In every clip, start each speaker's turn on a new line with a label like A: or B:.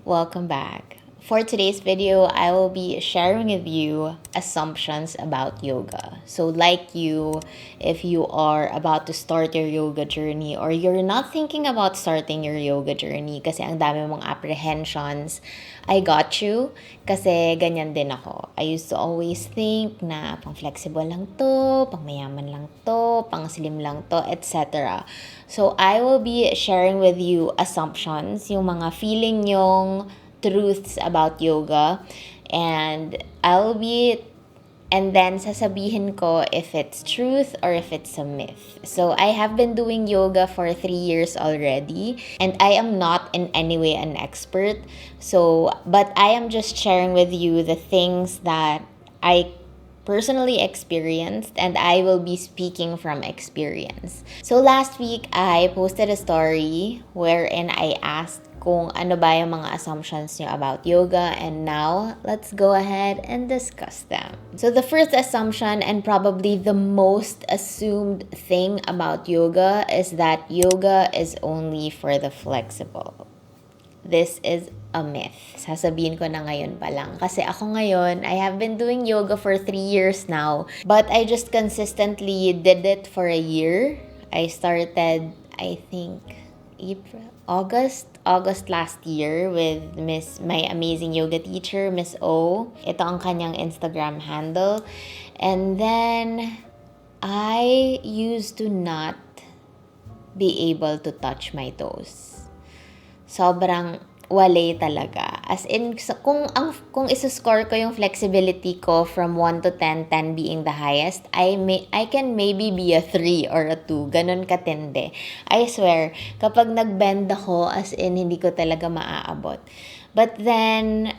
A: welcome back. For today's video, I will be sharing with you assumptions about yoga. So like you, if you are about to start your yoga journey or you're not thinking about starting your yoga journey kasi ang dami mong apprehensions, I got you kasi ganyan din ako. I used to always think na pang flexible lang to, pang mayaman lang to, pang slim lang to, etc. So I will be sharing with you assumptions, yung mga feeling yung truths about yoga, and then sasabihin ko if it's truth or if it's a myth. So I have been doing yoga for 3 years already, and I am not in any way an expert. But I am just sharing with you the things that I personally experienced, and I will be speaking from experience. So last week, I posted a story wherein I asked kung ano ba yung mga assumptions nyo about yoga, and now let's go ahead and discuss them. So the first assumption, and probably the most assumed thing about yoga, is that yoga is only for the flexible. This is a myth. Sasabihin ko na ngayon pa lang. Kasi ako ngayon, I have been doing yoga for 3 years now. But I just consistently did it for a year. I started, I think, August last year with my amazing yoga teacher, Miss O. Ito ang kanyang Instagram handle. And then, I used to not be able to touch my toes. Sobrang wale talaga. As in, kung isa-score ko yung flexibility ko from 1 to 10, 10 being the highest, I can maybe be a 3 or a 2. Ganon katindi. I swear, kapag nag-bend ako, as in, hindi ko talaga maaabot. But then,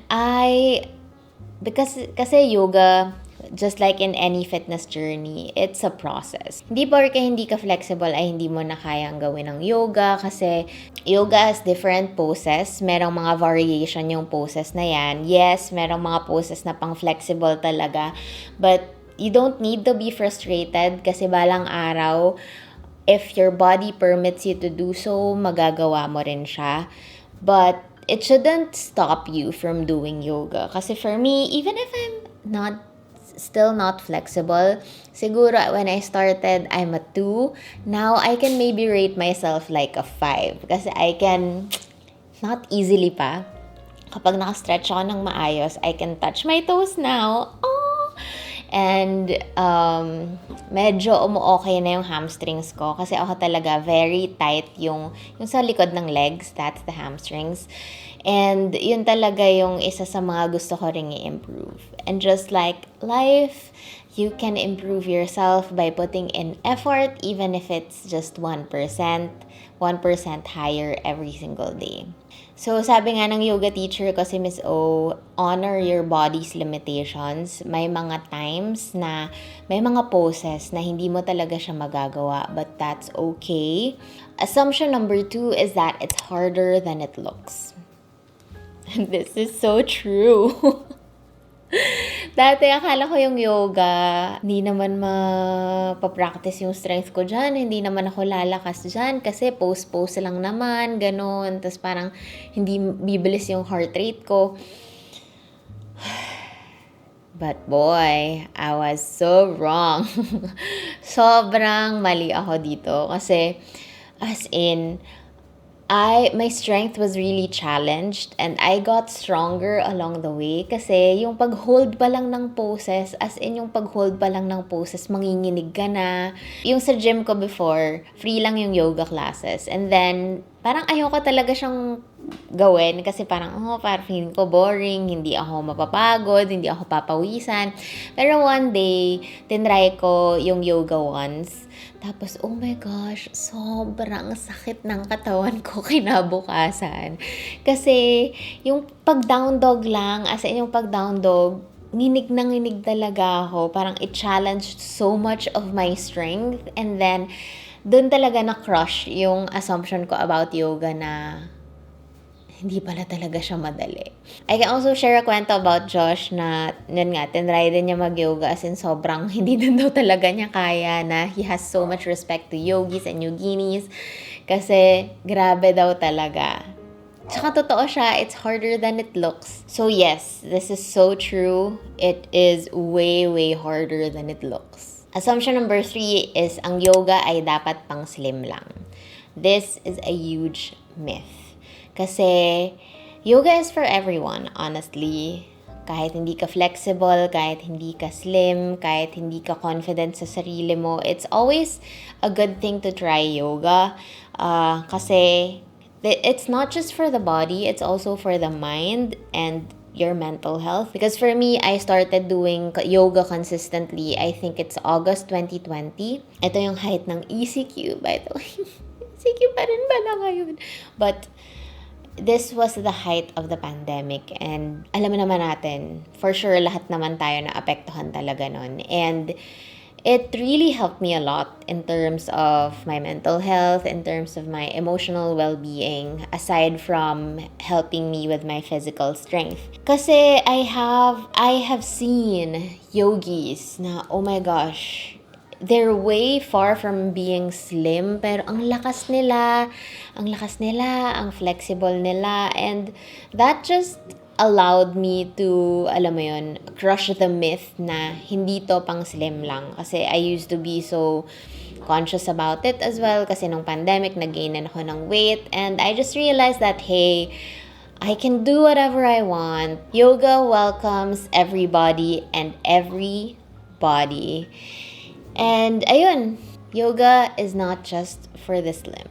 A: kasi yoga, just like in any fitness journey, it's a process. Hindi porke hindi ka flexible ay hindi mo na kayang gawin ng yoga, kasi yoga has different poses. Merong mga variation yung poses na yan. Yes, merong mga poses na pang flexible talaga. But you don't need to be frustrated kasi balang araw, if your body permits you to do so, magagawa mo rin siya. But it shouldn't stop you from doing yoga. Kasi for me, even if I'm still not flexible, siguro when I started, I'm a 2. Now, I can maybe rate myself like a 5. Kasi I can, not easily pa, kapag nakastretch ako ng maayos, I can touch my toes now. Oh! And medyo umu-okay na yung hamstrings ko. Kasi ako talaga, very tight yung sa likod ng legs. That's the hamstrings. And yun talaga yung isa sa mga gusto ko ring i-improve. And just like life, you can improve yourself by putting in effort, even if it's just 1% higher every single day. So sabi nga ng yoga teacher ko si Miss O, honor your body's limitations. May mga times na may mga poses na hindi mo talaga siya magagawa, but that's okay. Assumption number 2 is that it's harder than it looks. This is so true. Dati, akala ko yung yoga, hindi naman mapapractice yung strength ko dyan. Hindi naman ako lalakas dyan kasi pose-pose lang naman, ganun. Tapos parang hindi bibilis yung heart rate ko. But boy, I was so wrong. Sobrang mali ako dito. Kasi, as in, my strength was really challenged, and I got stronger along the way kasi yung pag-hold pa lang ng poses, manginginig ka na. Yung sa gym ko before, free lang yung yoga classes. And then, parang ayoko talaga siyang gawin kasi parang feeling ko boring, hindi ako mapapagod, hindi ako papawisan. Pero one day, tinry ko yung yoga once. Tapos, oh my gosh, sobrang sakit ng katawan ko kinabukasan. Kasi, yung pag-down dog lang, as in yung pag-down dog, nginig na nginig talaga ako. Parang it challenged so much of my strength. And then, dun talaga na-crush yung assumption ko about yoga na hindi pala talaga siya madali. I can also share a kwento about Josh na, yun nga, tinry din niya mag-yoga as in sobrang hindi din daw talaga niya kaya, na he has so much respect to yogis and yoginis kasi grabe daw talaga. Tsaka totoo siya, it's harder than it looks. So yes, this is so true. It is way, way harder than it looks. Assumption number 3 is ang yoga ay dapat pang slim lang. This is a huge myth. Kasi yoga is for everyone, honestly. Kahit hindi ka flexible, kahit hindi ka slim, kahit hindi ka confident sa sarili mo, it's always a good thing to try yoga. Kasi it's not just for the body, it's also for the mind and your mental health. Because for me, I started doing yoga consistently. I think it's August 2020. Ito yung height ng ECQ, by the way. ECQ pa rin pala ngayon. But this was the height of the pandemic. And alam naman natin, for sure, lahat naman tayo na apektuhan talaga nun. And it really helped me a lot in terms of my mental health, in terms of my emotional well-being, aside from helping me with my physical strength. Kasi I have seen yogis na, oh my gosh, they're way far from being slim, pero ang lakas nila, ang flexible nila, and that just allowed me to, alam mo yun, crush the myth na hindi to pang slim lang. Kasi I used to be so conscious about it as well. Kasi nung pandemic, nag-gainan ako ng weight. And I just realized that, hey, I can do whatever I want. Yoga welcomes everybody and every body. And ayun, yoga is not just for the slim.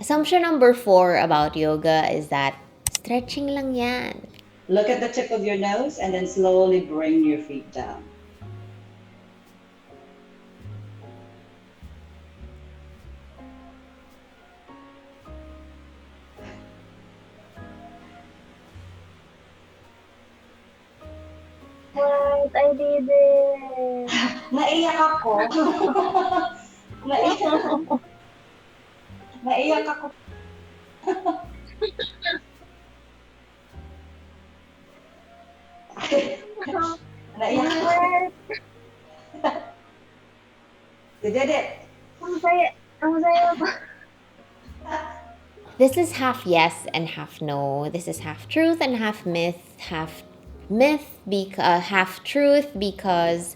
A: Assumption number 4 about yoga is that stretching lang yan.
B: Look at the tip of your nose and then slowly bring your feet down.
C: What? I did it!
B: Naiyak ako. Naiyak ako. Naiyak ako. You did it.
C: Ang saya pa.
A: This is half yes and half no. This is half truth and half myth. Half truth because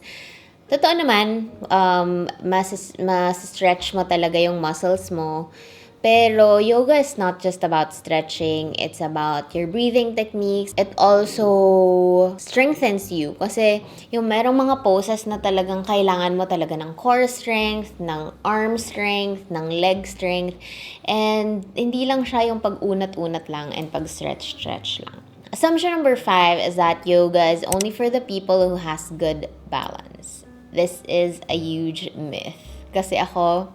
A: totoo naman, mas-stretch mo talaga yung muscles mo. Pero yoga is not just about stretching, it's about your breathing techniques. It also strengthens you. Kasi yung merong mga poses na talagang kailangan mo talaga ng core strength, ng arm strength, ng leg strength. And hindi lang siya yung pag-unat-unat lang and pag-stretch-stretch lang. Assumption number 5 is that yoga is only for the people who has good balance. This is a huge myth. Kasi ako,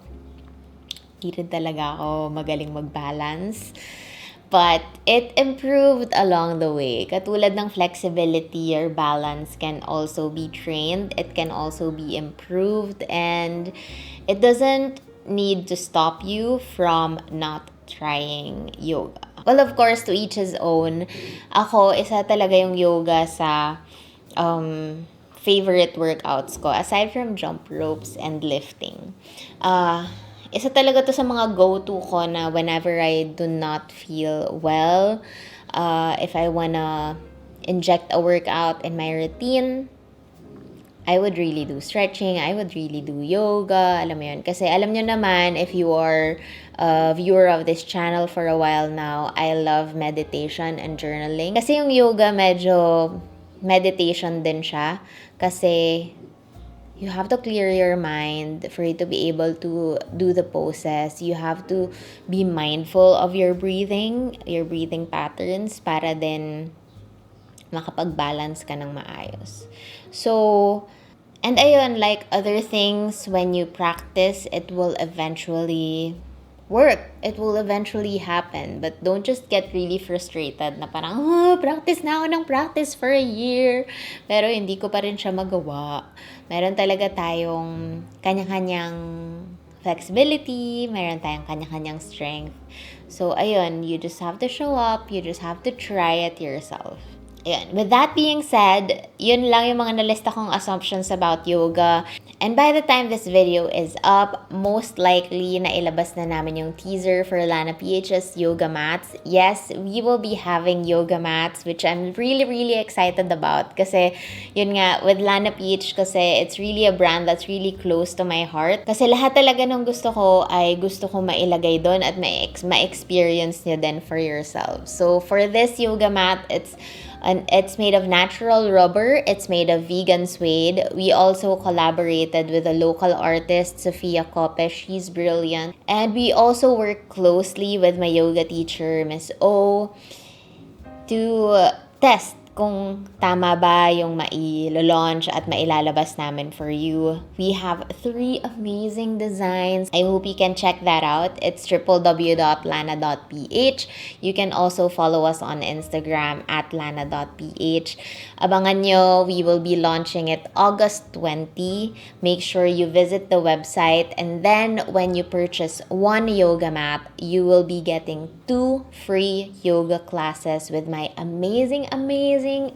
A: di rin talaga ako magaling mag-balance. But it improved along the way. Katulad ng flexibility, your balance can also be trained. It can also be improved. And it doesn't need to stop you from not trying yoga. Well, of course, to each his own. Ako, isa talaga yung yoga sa favorite workouts ko. Aside from jump ropes and lifting. Isa talaga to sa mga go-to ko na whenever I do not feel well, if I wanna inject a workout in my routine, I would really do stretching, I would really do yoga, alam mo yun. Kasi alam nyo naman, if you are a viewer of this channel for a while now, I love meditation and journaling. Kasi yung yoga medyo meditation din siya. Kasi you have to clear your mind for you to be able to do the poses. You have to be mindful of your breathing patterns para din makapag-balance ka ng maayos. So, and ayun, like other things, when you practice, it will eventually work. It will eventually happen. But don't just get really frustrated na parang, practice na ako ng practice for a year. Pero hindi ko pa rin siya magawa. Meron talaga tayong kanya-kanyang flexibility. Meron tayong kanya-kanyang strength. So, ayun, you just have to show up. You just have to try it yourself. Ayan. With that being said, yun lang yung mga nalista kong assumptions about yoga. And by the time this video is up, most likely nailabas na namin yung teaser for LANA PH's yoga mats. Yes, we will be having yoga mats, which I'm really, really excited about. Kasi, yun nga, with LANA PH kasi it's really a brand that's really close to my heart. Kasi lahat talaga ng gusto ko ay gusto ko mailagay doon at ma-experience nyo din for yourself. So, for this yoga mat, it's made of natural rubber. It's made of vegan suede. We also collaborated with a local artist, Sophia Kope. She's brilliant. And we also work closely with my yoga teacher, Miss O, to test kung tama ba yung mai-launch at mailalabas namin for you. We have 3 amazing designs. I hope you can check that out. It's www.lana.ph. You can also follow us on Instagram at lana.ph. Abangan nyo, we will be launching it August 20. Make sure you visit the website, and then when you purchase 1 yoga mat, you will be getting 2 free yoga classes with my amazing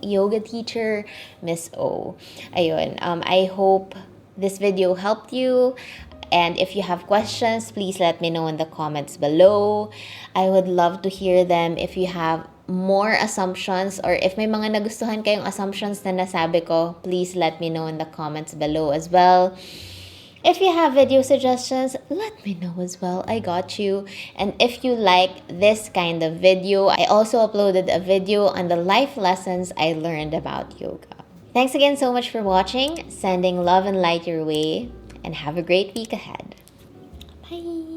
A: yoga teacher, Miss O. Ayun, I hope this video helped you. And if you have questions, please let me know in the comments below. I would love to hear them. If you have more assumptions or if may mga nagustuhan kayong assumptions na nasabi ko, please let me know in the comments below as well. If you have video suggestions, let me know as well. I got you. And if you like this kind of video, I also uploaded a video on the life lessons I learned about yoga. Thanks again so much for watching. Sending love and light your way. And have a great week ahead. Bye!